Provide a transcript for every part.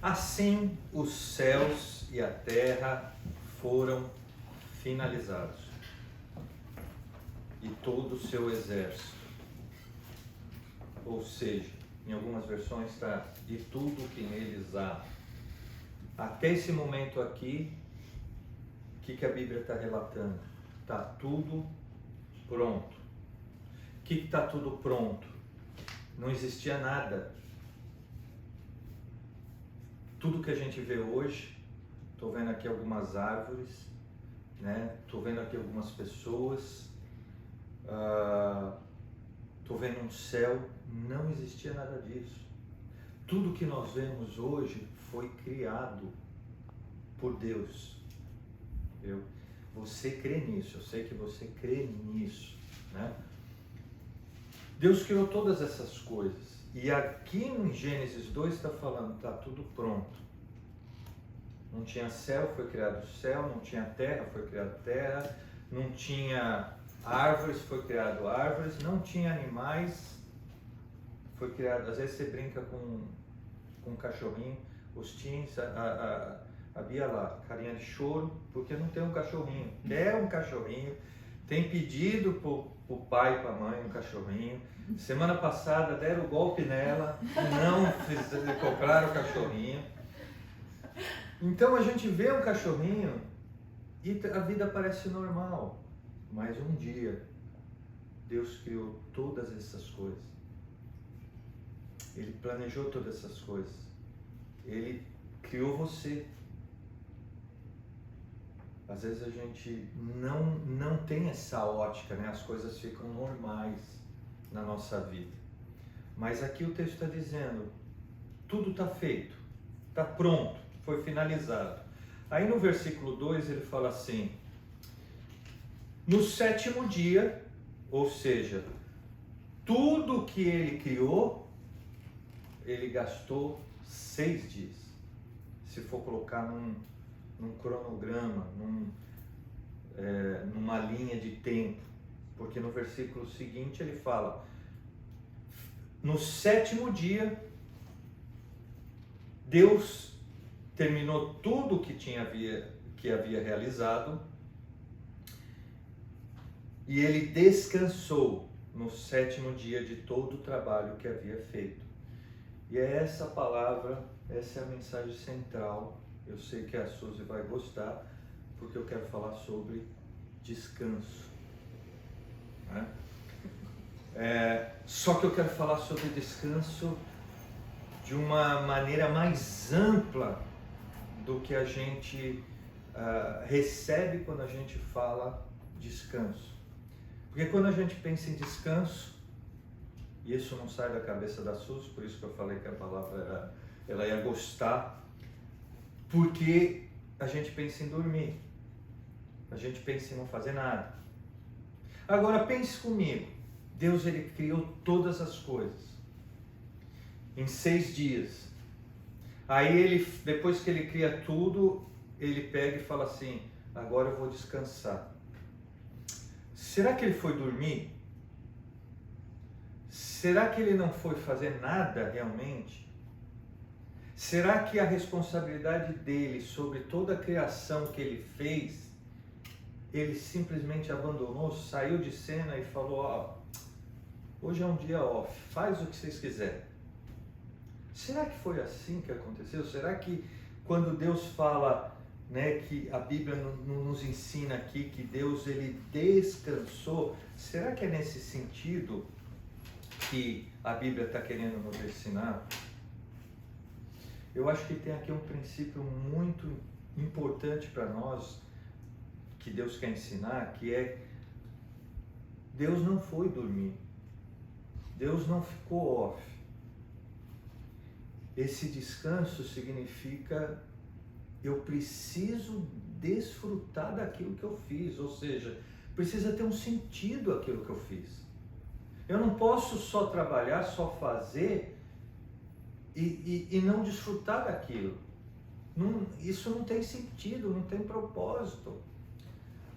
Assim os céus e a terra foram finalizados, e todo o seu exército. Ou seja, em algumas versões está de tudo que neles há. Até esse momento aqui, o que a Bíblia está relatando? Está tudo pronto. O que está tudo pronto? Não existia nada. Tudo que a gente vê hoje, estou vendo aqui algumas árvores, né? Estou vendo aqui algumas pessoas, estou vendo um céu, não existia nada disso. Tudo que nós vemos hoje foi criado por Deus. Você crê nisso, eu sei que você crê nisso, né? Deus criou todas essas coisas. E aqui em Gênesis 2 está falando, está tudo pronto. Não tinha céu, foi criado céu, não tinha terra, foi criado terra, não tinha árvores, foi criado árvores, não tinha animais, foi criado. Às vezes você brinca com um cachorrinho, os teens, a Bia lá, carinha de choro, porque não tem um cachorrinho. Quer um cachorrinho, tem pedido pro pai e pra mãe um cachorrinho. Semana passada deram o golpe nela, não compraram o cachorrinho. Então a gente vê um cachorrinho e a vida parece normal. Mas um dia, Deus criou todas essas coisas. Ele planejou todas essas coisas. Ele criou você. Às vezes a gente não tem essa ótica, né? As coisas ficam normais na nossa vida. Mas aqui o texto está dizendo, tudo está feito, está pronto, foi finalizado. Aí no versículo 2 ele fala assim, no sétimo dia, ou seja, tudo que ele criou, ele gastou 6 dias. Se for colocar num cronograma, numa linha de tempo, porque no versículo seguinte ele fala, no sétimo dia, Deus terminou tudo que havia realizado, e ele descansou no sétimo dia de todo o trabalho que havia feito. E é essa palavra, essa é a mensagem central. Eu sei que a Suzy vai gostar, porque eu quero falar sobre descanso, né? Só que eu quero falar sobre descanso de uma maneira mais ampla do que a gente recebe quando a gente fala descanso. Porque quando a gente pensa em descanso, e isso não sai da cabeça da Suzy, por isso que eu falei que a palavra ela ia gostar, porque a gente pensa em dormir, a gente pensa em não fazer nada. Agora pense comigo, Deus ele criou todas as coisas em 6 dias. Aí ele, depois que ele cria tudo, ele pega e fala assim, agora eu vou descansar. Será que ele foi dormir? Será que ele não foi fazer nada realmente? Será que a responsabilidade dele sobre toda a criação que ele fez, ele simplesmente abandonou, saiu de cena e falou, hoje é um dia off, faz o que vocês quiserem? Será que foi assim que aconteceu? Será que quando Deus fala, né, que a Bíblia nos ensina aqui que Deus ele descansou, será que é nesse sentido que a Bíblia está querendo nos ensinar? Eu acho que tem aqui um princípio muito importante para nós, que Deus quer ensinar, que é, Deus não foi dormir, Deus não ficou off. Esse descanso significa, eu preciso desfrutar daquilo que eu fiz, ou seja, precisa ter um sentido aquilo que eu fiz. Eu não posso só trabalhar, só fazer e não desfrutar daquilo. Isso não tem sentido, não tem propósito.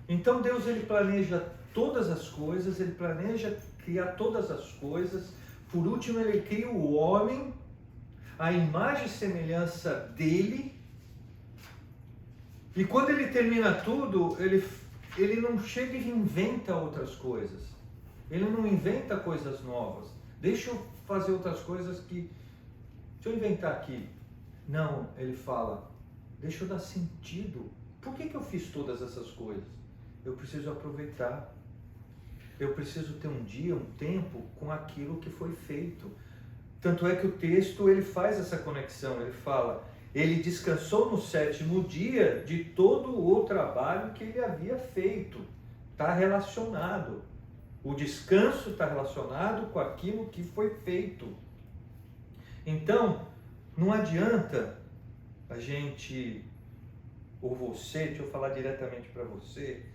Então Deus ele planeja todas as coisas, ele planeja criar todas as coisas. Por último ele cria o homem. a imagem e semelhança dele. E quando ele termina tudo, ele não chega e inventa outras coisas. Ele não inventa coisas novas. Deixa eu fazer outras coisas que... Deixa eu inventar aqui. Não, ele fala, deixa eu dar sentido. Por que eu fiz todas essas coisas? Eu preciso aproveitar. Eu preciso ter um dia, um tempo com aquilo que foi feito. Tanto é que o texto ele faz essa conexão. Ele fala, ele descansou no 7º dia de todo o trabalho que ele havia feito. Está relacionado. O descanso está relacionado com aquilo que foi feito. Então, não adianta a gente, ou você, deixa eu falar diretamente para você,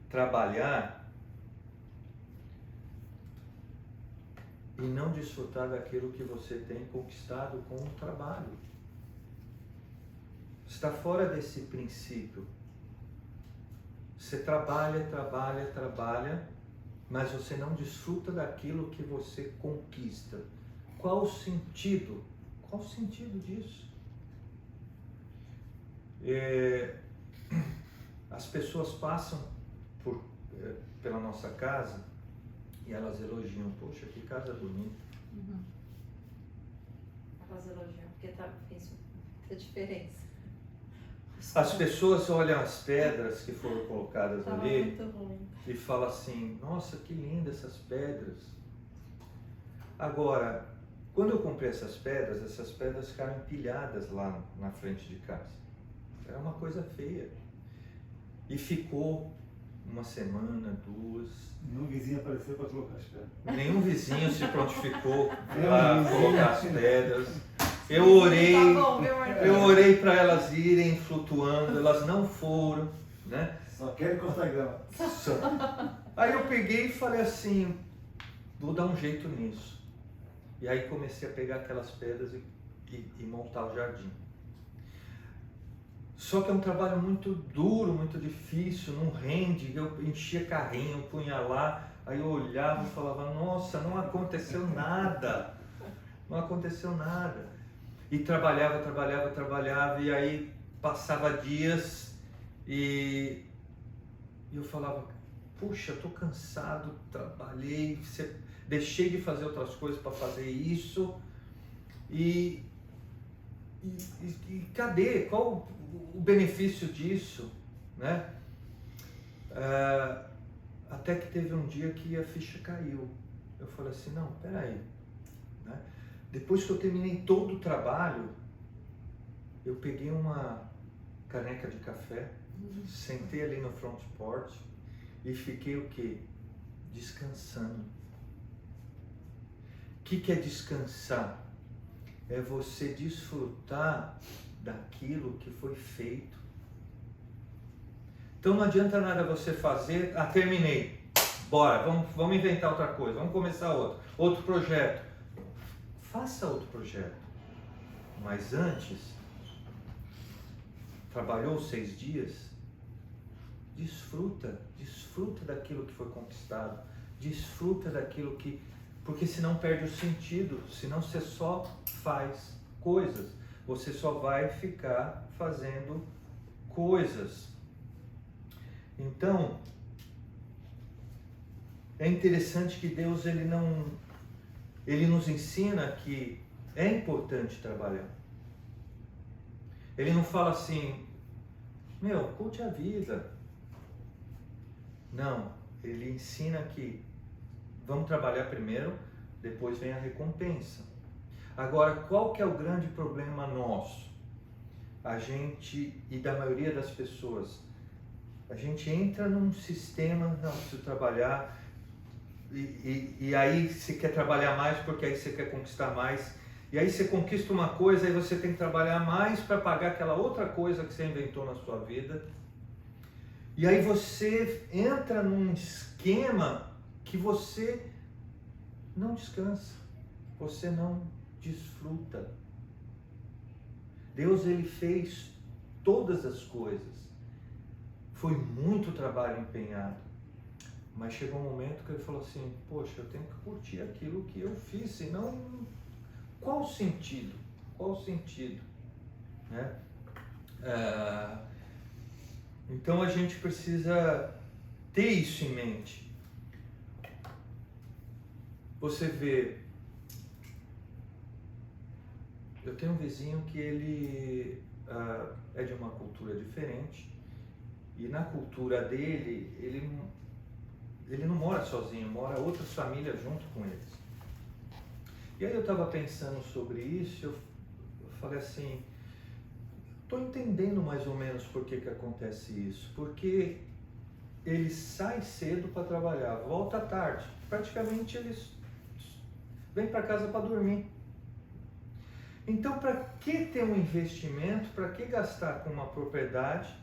trabalhar e não desfrutar daquilo que você tem conquistado com o trabalho. Está fora desse princípio. Você trabalha, mas você não desfruta daquilo que você conquista. Qual o sentido? Qual o sentido disso? As pessoas passam pela nossa casa e elas elogiam. Poxa, que casa bonita. Uhum. Elas elogiam, porque fez muita diferença. As pessoas olham as pedras que foram colocadas Tava ali muito ruim. e falam assim, nossa, que lindas essas pedras. Agora, quando eu comprei essas pedras ficaram empilhadas lá na frente de casa. Era uma coisa feia. E ficou uma semana, 2. Nenhum vizinho apareceu para colocar as pedras. Nenhum vizinho se prontificou a colocar as pedras. Eu orei para elas irem flutuando, elas não foram, né? Só querem cortar grama. Aí eu peguei e falei assim, vou dar um jeito nisso. E aí comecei a pegar aquelas pedras e montar o jardim. Só que é um trabalho muito duro, muito difícil, não rende. Eu enchia carrinho, punha lá, aí eu olhava e falava, nossa, não aconteceu nada. Não aconteceu nada. E trabalhava, e aí passava dias e eu falava, puxa, estou cansado, trabalhei, deixei de fazer outras coisas para fazer isso e cadê? Qual o benefício disso, né? Até que teve um dia que a ficha caiu. Eu falei assim, não, peraí, né? Depois que eu terminei todo o trabalho, eu peguei uma caneca de café, sentei ali no front porch e fiquei o quê? Descansando. O que é descansar? É você desfrutar daquilo que foi feito. Então não adianta nada você fazer, terminei, bora, vamos inventar outra coisa, vamos começar outro projeto. Faça outro projeto, mas antes, trabalhou 6 dias, desfruta daquilo que foi conquistado, desfruta daquilo que, porque senão perde o sentido, senão você só faz coisas, você só vai ficar fazendo coisas. Então, é interessante que Deus ele nos ensina que é importante trabalhar. Ele não fala assim, curte a vida. Não, ele ensina que vamos trabalhar primeiro, depois vem a recompensa. Agora, qual que é o grande problema nosso? A gente, e da maioria das pessoas, a gente entra num sistema, não, preciso trabalhar, e aí você quer trabalhar mais porque aí você quer conquistar mais. E aí você conquista uma coisa, aí você tem que trabalhar mais para pagar aquela outra coisa que você inventou na sua vida. E aí você entra num esquema que você não descansa, você não desfruta. Deus, ele fez todas as coisas. Foi muito trabalho empenhado. Mas chegou um momento que ele falou assim, poxa, eu tenho que curtir aquilo que eu fiz, senão qual o sentido? Qual o sentido? Né? Então a gente precisa ter isso em mente. Você vê, eu tenho um vizinho que ele é de uma cultura diferente, e na cultura dele, ele não mora sozinho, mora outras famílias junto com eles. E aí eu estava pensando sobre isso, eu falei assim, estou entendendo mais ou menos por que acontece isso. Porque ele sai cedo para trabalhar, volta tarde. Praticamente eles vêm para casa para dormir. Então, para que ter um investimento, para que gastar com uma propriedade,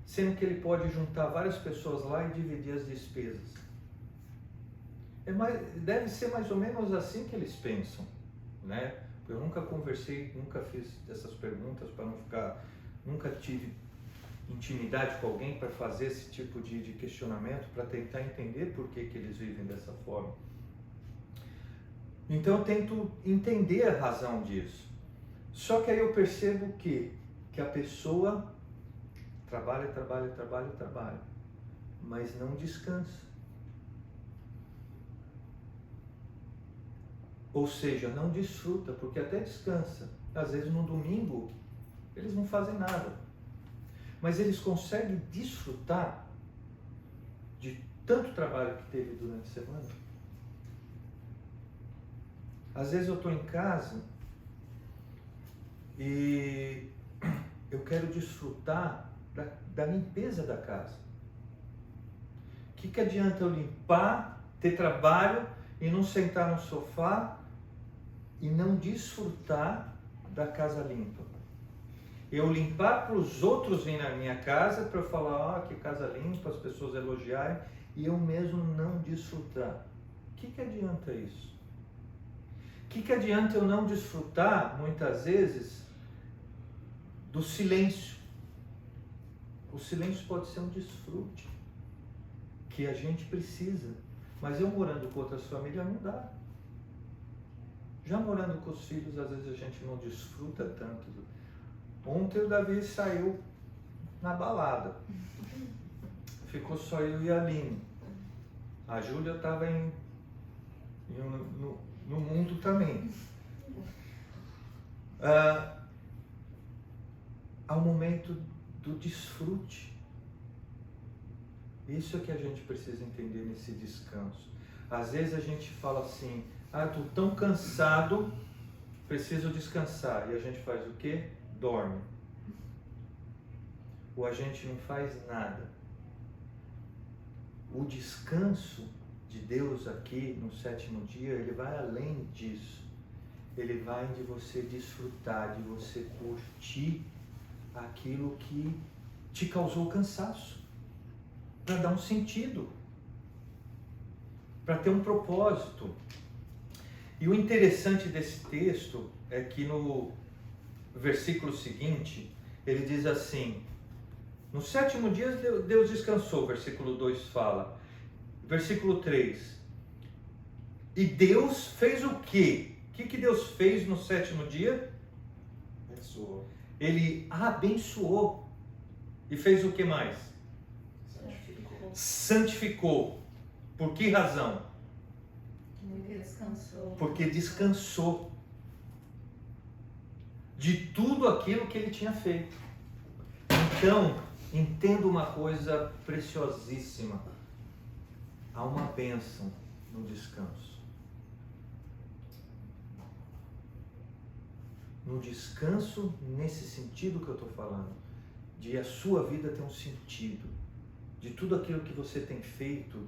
sendo que ele pode juntar várias pessoas lá e dividir as despesas? Deve ser mais ou menos assim que eles pensam, né? Eu nunca conversei, nunca fiz essas perguntas para não ficar, nunca tive intimidade com alguém para fazer esse tipo de questionamento, para tentar entender por que eles vivem dessa forma. Então eu tento entender a razão disso. Só que aí eu percebo que a pessoa trabalha, mas não descansa. Ou seja, não desfruta, porque até descansa. Às vezes no domingo eles não fazem nada, mas eles conseguem desfrutar de tanto trabalho que teve durante a semana. Às vezes eu estou em casa e eu quero desfrutar da limpeza da casa. O que adianta eu limpar, ter trabalho e não sentar no sofá e não desfrutar da casa limpa? Eu limpar para os outros virem na minha casa, para eu falar, que casa limpa, as pessoas elogiarem, e eu mesmo não desfrutar. O que adianta isso? O que adianta eu não desfrutar, muitas vezes, do silêncio? O silêncio pode ser um desfrute que a gente precisa, mas eu morando com outras famílias não dá. Já morando com os filhos, às vezes a gente não desfruta tanto. Ontem o Davi saiu na balada, ficou só eu e a Aline. A Júlia estava no mundo também. Ao momento do desfrute. Isso é que a gente precisa entender nesse descanso. Às vezes a gente fala assim, estou tão cansado, preciso descansar. E a gente faz o quê? Dorme. Ou a gente não faz nada. O descanso de Deus aqui no sétimo dia, ele vai além disso. Ele vai de você desfrutar, de você curtir aquilo que te causou cansaço, para dar um sentido, para ter um propósito. E o interessante desse texto é que no versículo seguinte, ele diz assim, no sétimo dia Deus descansou, versículo 2 fala. Versículo 3, e Deus fez o quê? O que Deus fez no sétimo dia? Abençoou. Ele abençoou. E fez o que mais? Santificou. Por que razão? Porque descansou. Porque descansou de tudo aquilo que ele tinha feito. Então, entenda uma coisa preciosíssima. Há uma bênção no descanso. No descanso, nesse sentido que eu estou falando, de a sua vida ter um sentido, de tudo aquilo que você tem feito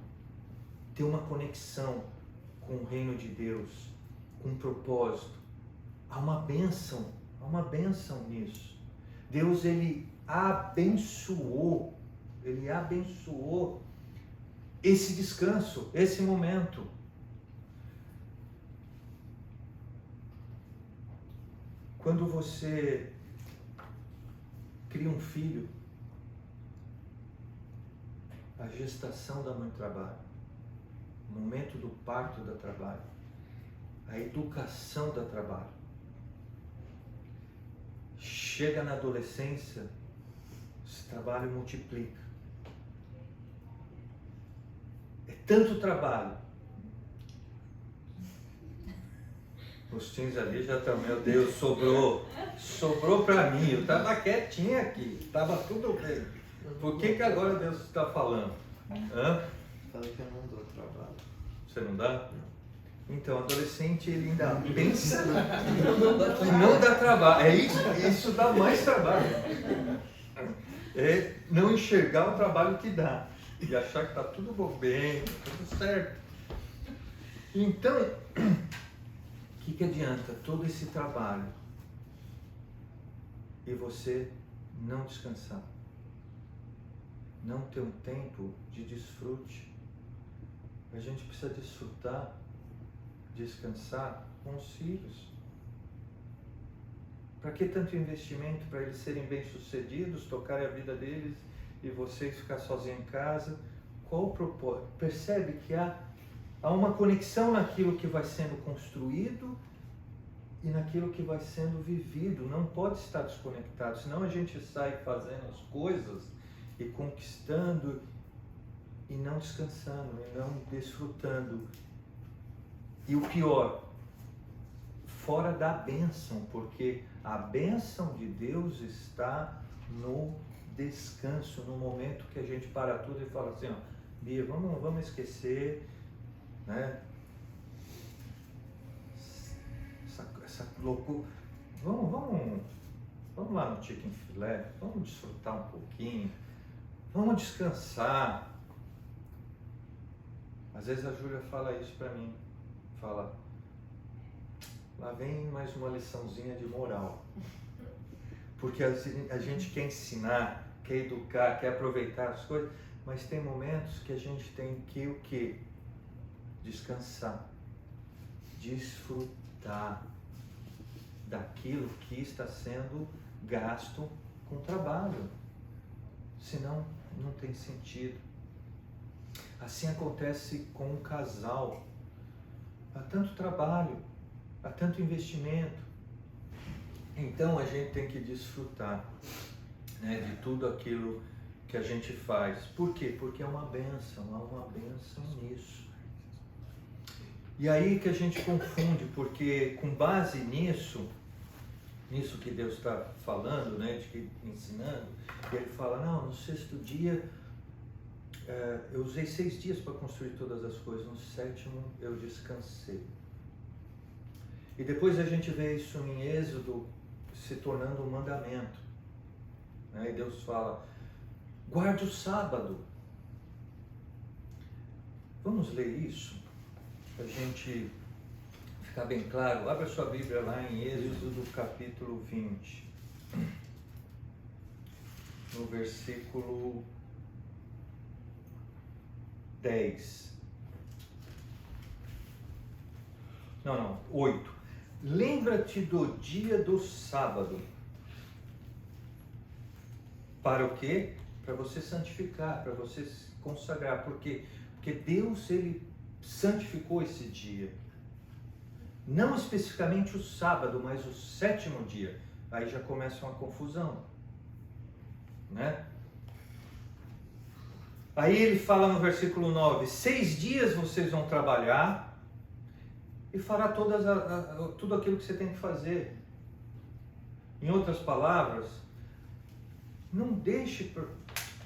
ter uma conexão com o reino de Deus, com um propósito. Há uma bênção nisso. Deus, ele abençoou esse descanso, esse momento. Quando você cria um filho, a gestação dá muito trabalho, o momento do parto dá trabalho, a educação dá trabalho. chega na adolescência, esse trabalho multiplica. É tanto trabalho. Os teens ali já estão, meu Deus, sobrou para mim, eu estava quietinho aqui, estava tudo bem. Por que agora Deus está falando? Falei que eu não dou trabalho. Você não dá? Então, adolescente, ele ainda pensa que não dá trabalho. Isso dá mais trabalho. É não enxergar o trabalho que dá e achar que está tudo bem, tudo certo. Então, o que adianta todo esse trabalho e você não descansar? Não ter um tempo de desfrute? A gente precisa desfrutar, descansar com os filhos. Para que tanto investimento? Para eles serem bem-sucedidos, tocarem a vida deles e vocês ficar sozinhos em casa? Qual o propósito? Percebe que há uma conexão naquilo que vai sendo construído e naquilo que vai sendo vivido. Não pode estar desconectado, senão a gente sai fazendo as coisas e conquistando e não descansando, e não desfrutando. E o pior, fora da bênção, porque a bênção de Deus está no descanso, no momento que a gente para tudo e fala assim, ó, Bia, vamos esquecer, né? Essa loucura. Vamos lá no chicken filé, vamos desfrutar um pouquinho, vamos descansar. Às vezes a Júlia fala isso para mim, fala, lá vem mais uma liçãozinha de moral. Porque a gente quer ensinar, quer educar, quer aproveitar as coisas, mas tem momentos que a gente tem que o quê? Descansar, desfrutar daquilo que está sendo gasto com trabalho. Senão não tem sentido. Assim acontece com um casal. Há tanto trabalho, há tanto investimento. Então a gente tem que desfrutar, né, de tudo aquilo que a gente faz. Por quê? Porque é uma bênção, há uma bênção nisso. E aí que a gente confunde, porque com base nisso que Deus está falando, né, ensinando, ele fala, não, no sexto dia, eu usei 6 dias para construir todas as coisas, no 7º eu descansei. E depois a gente vê isso em Êxodo se tornando um mandamento, né? E Deus fala, guarde o sábado. Vamos ler isso, para a gente ficar bem claro. Abra sua Bíblia lá em Êxodo capítulo 20, no versículo 10. Não, 8. Lembra-te do dia do sábado. Para o quê? Para você santificar, para você se consagrar. Por quê? Porque Deus, ele santificou esse dia. Não especificamente o sábado, mas o 7º dia. Aí já começa uma confusão, né? Aí ele fala no versículo 9, 6 dias vocês vão trabalhar e fará tudo aquilo que você tem que fazer. Em outras palavras, não deixe,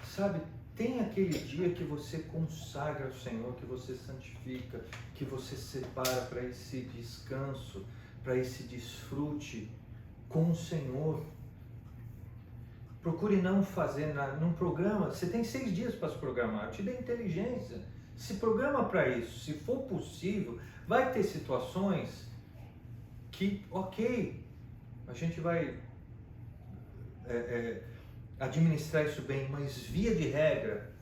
sabe, tem aquele dia que você consagra ao Senhor, que você santifica, que você separa para esse descanso, para esse desfrute com o Senhor. Procure não fazer num programa. Você tem 6 dias para se programar. Eu te dei inteligência. Se programa para isso. Se for possível, vai ter situações que, ok, a gente vai administrar isso bem, mas via de regra,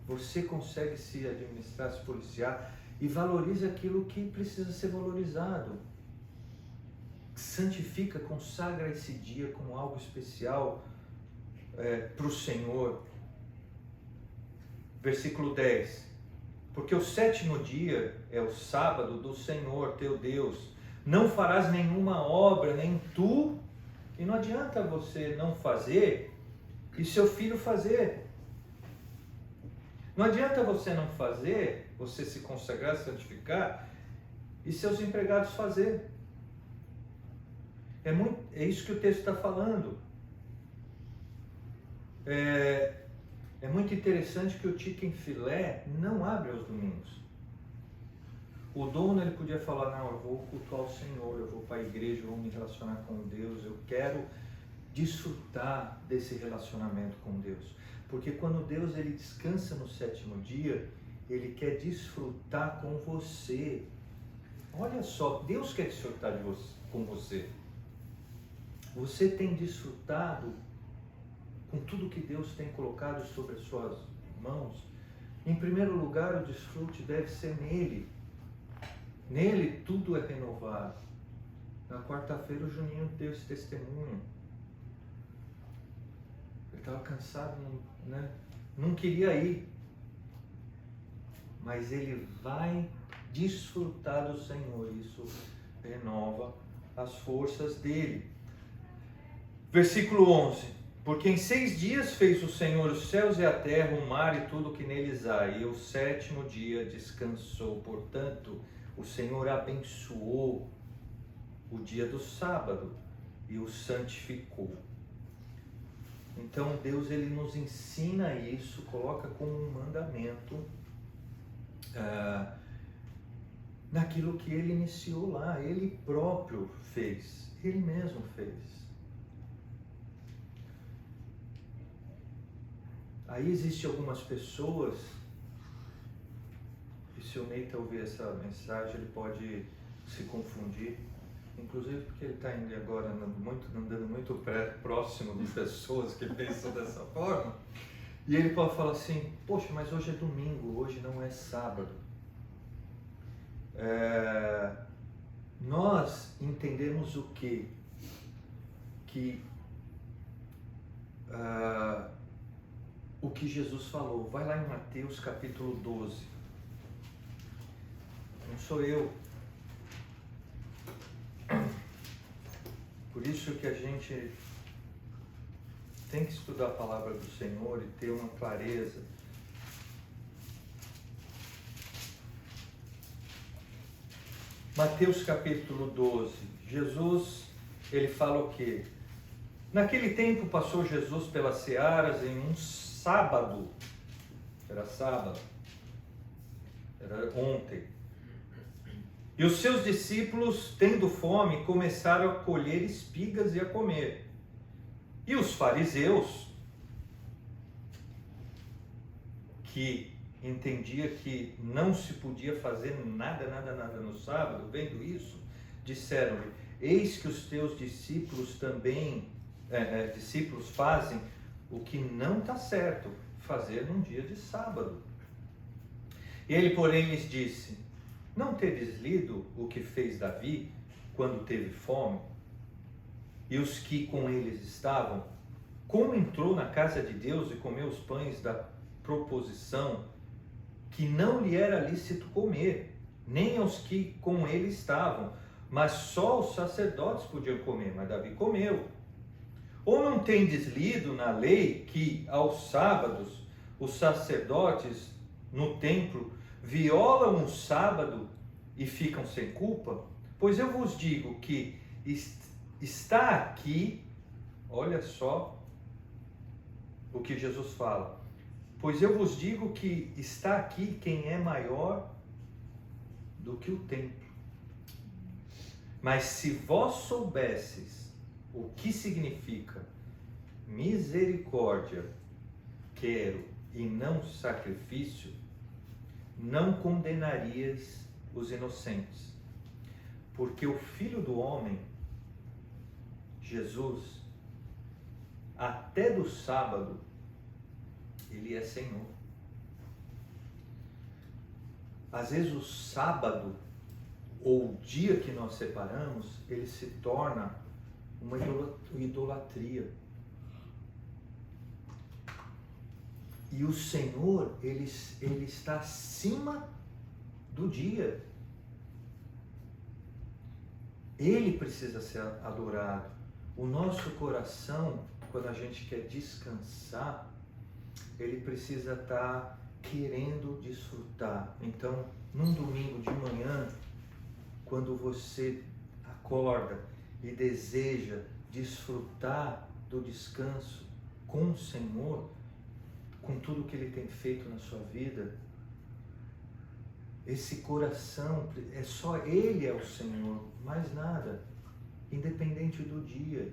você consegue se administrar, se policiar e valoriza aquilo que precisa ser valorizado. Santifica, consagra esse dia como algo especial para o Senhor. Versículo 10. Porque o 7º dia é o sábado do Senhor teu Deus. Não farás nenhuma obra, nem tu, E não adianta você não fazer e seu filho fazer. Não adianta você não fazer, você se consagrar, se santificar, e seus empregados fazer. É isso que o texto está falando. É muito interessante que o chicken filé não abre aos domingos. O dono, ele podia falar, não, eu vou cultuar o Senhor, eu vou para a igreja, eu vou me relacionar com Deus, eu quero desfrutar desse relacionamento com Deus. Porque quando Deus ele descansa no 7º dia, ele quer desfrutar com você. Olha só, Deus quer desfrutar com você. Você tem desfrutado com tudo que Deus tem colocado sobre as suas mãos? Em primeiro lugar, o desfrute deve ser nele. Nele tudo é renovado. Na quarta-feira o Juninho deu esse testemunho. Ele estava cansado, né? Não queria ir. Mas ele vai desfrutar do Senhor. Isso renova as forças dele. Versículo 11. Porque em 6 dias fez o Senhor os céus e a terra, o mar e tudo que neles há. E o 7º dia descansou. Portanto, o Senhor abençoou o dia do sábado e o santificou. Então Deus ele nos ensina isso, coloca como um mandamento naquilo que ele iniciou lá, ele próprio fez, ele mesmo fez. Aí existem algumas pessoas, e se o Neita ouvir essa mensagem, ele pode se confundir, inclusive porque ele está indo agora andando muito próximo de pessoas que pensam dessa forma, e ele pode falar assim, poxa, mas hoje é domingo, hoje não é sábado. Nós entendemos o quê? O que Jesus falou, vai lá em Mateus capítulo 12. Não sou eu. Por isso que a gente tem que estudar a palavra do Senhor e ter uma clareza. Mateus capítulo 12. Jesus, ele fala o quê? Naquele tempo passou Jesus pelas searas em um sábado. Era sábado. Era ontem. E os seus discípulos, tendo fome, começaram a colher espigas e a comer. E os fariseus, que entendia que não se podia fazer nada no sábado, vendo isso, disseram-lhe, eis que os teus discípulos também, discípulos fazem o que não está certo, fazer num dia de sábado. Ele, porém, lhes disse, não tedes lido o que fez Davi quando teve fome? E os que com eles estavam, como entrou na casa de Deus e comeu os pães da proposição, que não lhe era lícito comer, nem aos que com ele estavam, mas só os sacerdotes podiam comer, mas Davi comeu. Ou não tendes lido na lei que aos sábados os sacerdotes no templo violam o sábado e ficam sem culpa? Pois eu vos digo que está aqui, olha só o que Jesus fala, pois eu vos digo que está aqui quem é maior do que o templo. Mas se vós soubesses o que significa misericórdia, quero, e não sacrifício, não condenarias os inocentes. Porque o Filho do Homem, Jesus, até do sábado, ele é Senhor. Às vezes o sábado, ou o dia que nós separamos, ele se torna uma idolatria. E o Senhor, ele está acima do dia. Ele precisa ser adorado. O nosso coração, quando a gente quer descansar, ele precisa estar querendo desfrutar. Então, num domingo de manhã, quando você acorda e deseja desfrutar do descanso com o Senhor, com tudo que Ele tem feito na sua vida, esse coração, é só Ele é o Senhor, mais nada, independente do dia.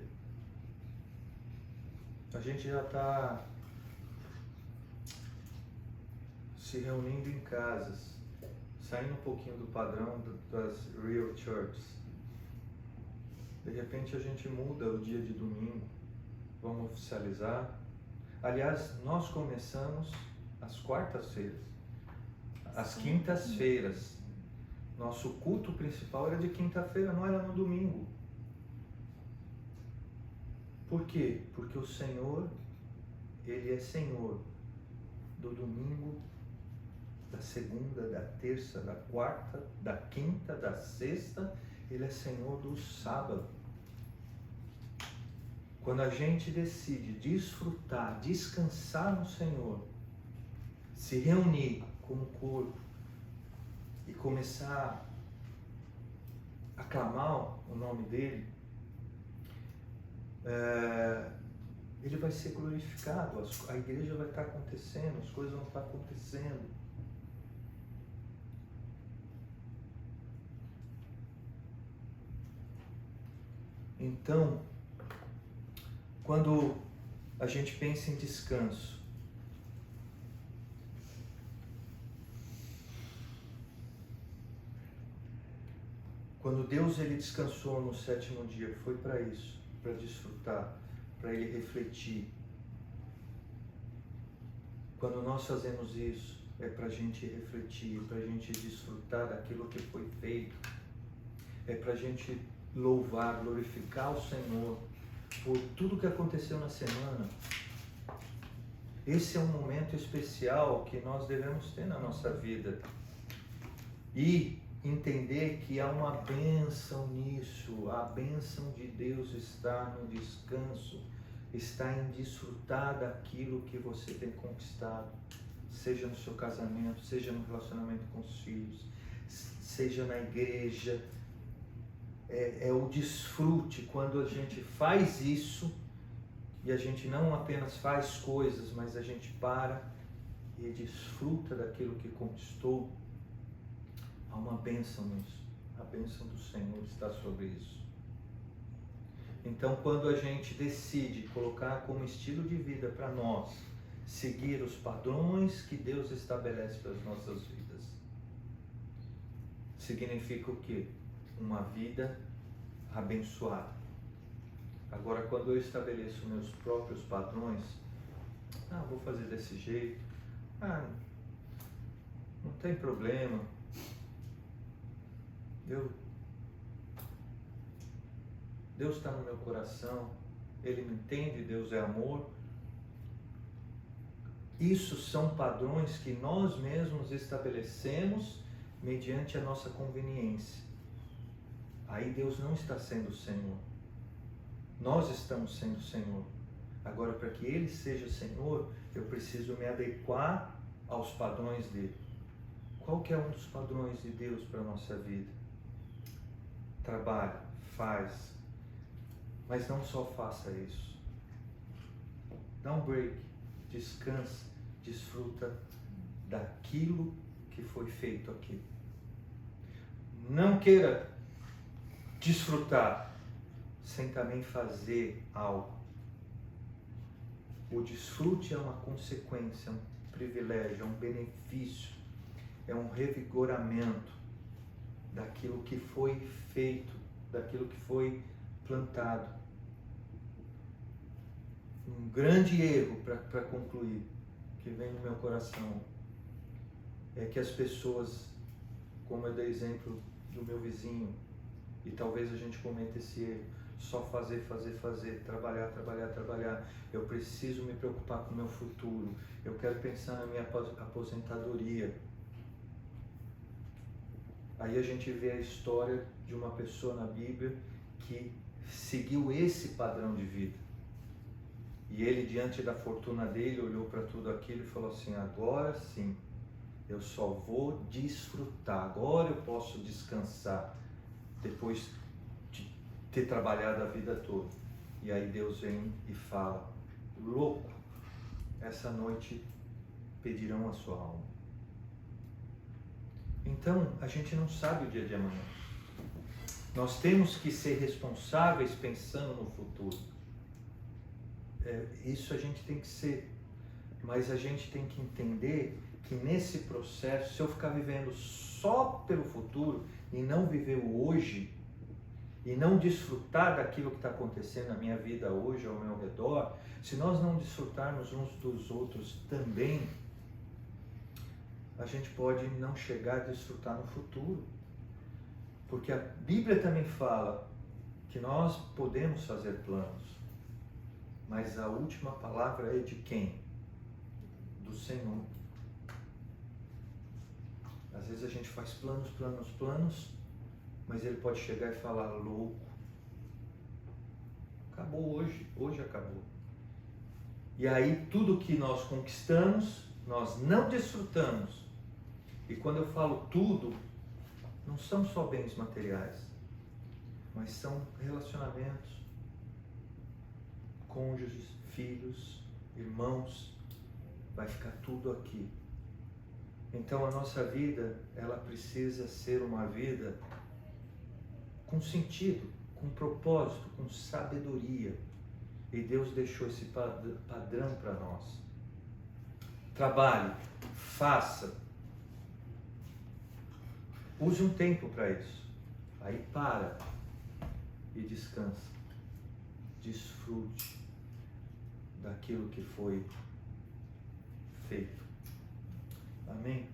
A gente já está se reunindo em casas, saindo um pouquinho do padrão das real churches. De repente a gente muda o dia de domingo, vamos oficializar. Aliás, nós começamos às quartas-feiras, às quintas-feiras. Nosso culto principal era de quinta-feira, não era no domingo. Por quê? Porque o Senhor, Ele é Senhor do domingo, da segunda, da terça, da quarta, da quinta, da sexta. Ele é Senhor do sábado. Quando a gente decide desfrutar, descansar no Senhor, se reunir como corpo e começar a clamar o nome dEle, Ele vai ser glorificado, a igreja vai estar acontecendo, as coisas vão estar acontecendo. Então, quando a gente pensa em descanso, quando Deus ele descansou no sétimo dia, foi para isso, para desfrutar, para Ele refletir. Quando nós fazemos isso, é para a gente refletir, para a gente desfrutar daquilo que foi feito, é para a gente louvar, glorificar o Senhor por tudo que aconteceu na semana. Esse é um momento especial que nós devemos ter na nossa vida e entender que há uma bênção nisso. A bênção de Deus está no descanso, está em desfrutar daquilo que você tem conquistado, seja no seu casamento, seja no relacionamento com os filhos, seja na igreja. É o desfrute quando a gente faz isso e a gente não apenas faz coisas, mas a gente para e desfruta daquilo que conquistou. Há uma bênção nisso. A bênção do Senhor está sobre isso. Então, quando a gente decide colocar como estilo de vida para nós, seguir os padrões que Deus estabelece para as nossas vidas, significa o quê? Uma vida abençoada. Agora, quando eu estabeleço meus próprios padrões, vou fazer desse jeito, não tem problema, Deus está no meu coração, Ele me entende, Deus é amor. Isso são padrões que nós mesmos estabelecemos mediante a nossa conveniência. Aí Deus não está sendo o Senhor. Nós estamos sendo o Senhor. Agora, para que Ele seja Senhor, eu preciso me adequar aos padrões dEle. Qual que é um dos padrões de Deus para a nossa vida? Trabalha, faz, mas não só faça isso. Dá um break, descansa, desfruta daquilo que foi feito aqui. Não queira desfrutar sem também fazer algo. O desfrute é uma consequência, é um privilégio, é um benefício, é um revigoramento daquilo que foi feito, daquilo que foi plantado. Um grande erro para concluir, que vem no meu coração, é que as pessoas, como eu dei exemplo do meu vizinho, e talvez a gente cometa esse erro, só fazer, trabalhar. Eu preciso me preocupar com o meu futuro, eu quero pensar na minha aposentadoria. Aí a gente vê a história de uma pessoa na Bíblia que seguiu esse padrão de vida. E ele, diante da fortuna dele, olhou para tudo aquilo e falou assim: agora sim, eu só vou desfrutar, agora eu posso descansar, depois de ter trabalhado a vida toda. E aí Deus vem e fala: louco, essa noite pedirão a sua alma. Então, a gente não sabe o dia de amanhã. Nós temos que ser responsáveis pensando no futuro. Isso a gente tem que ser. Mas a gente tem que entender que nesse processo, se eu ficar vivendo só pelo futuro e não viver o hoje, e não desfrutar daquilo que está acontecendo na minha vida hoje ao meu redor, se nós não desfrutarmos uns dos outros também, a gente pode não chegar a desfrutar no futuro. Porque a Bíblia também fala que nós podemos fazer planos, mas a última palavra é de quem? Do Senhor. Às vezes a gente faz planos, mas Ele pode chegar e falar: louco, acabou hoje acabou. E aí tudo que nós conquistamos, nós não desfrutamos. E quando eu falo tudo, não são só bens materiais, mas são relacionamentos, cônjuges, filhos, irmãos, vai ficar tudo aqui. Então a nossa vida, ela precisa ser uma vida com sentido, com propósito, com sabedoria. E Deus deixou esse padrão para nós. Trabalhe, faça. Use um tempo para isso. Aí para e descansa. Desfrute daquilo que foi feito. Amém?